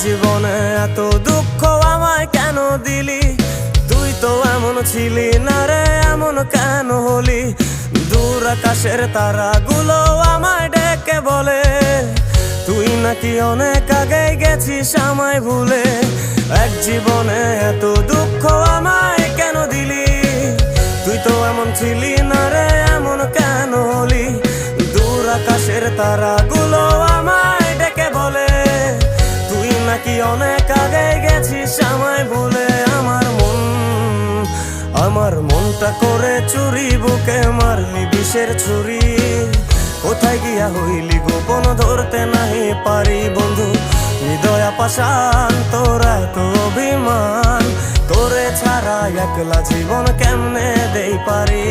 জীবনে এত দুঃখ আমায় কেন দিলি? তুই তো এমন ছিলি না রে, এমন কেন হলি? দূর আকাশের তারাগুলো আমায় ডেকে বলে তুই নাকি অনেক আগে গেছিস আমায় ভুলে। এক জীবনে এত দুঃখ আমায় কেন দিলি? তুই তো এমন ছিলি না রে, এমন কেন হলি? দূর আকাশের তারাগুলো আমায় ডেকে বলে তুই নাকি অনেক আগে গেছিস আমায় ভুলে। আমার মনটা করে চুরি, বুকে মারলি বিষের ছুরি। কোথায় গিয়া হইলি গোপন ধরতে নাহি পারি বন্ধু। হৃদয় পাষাণ তোর এত অভিমান, তোরে ছাড়া একলা জীবন কেমনে দেই পারি?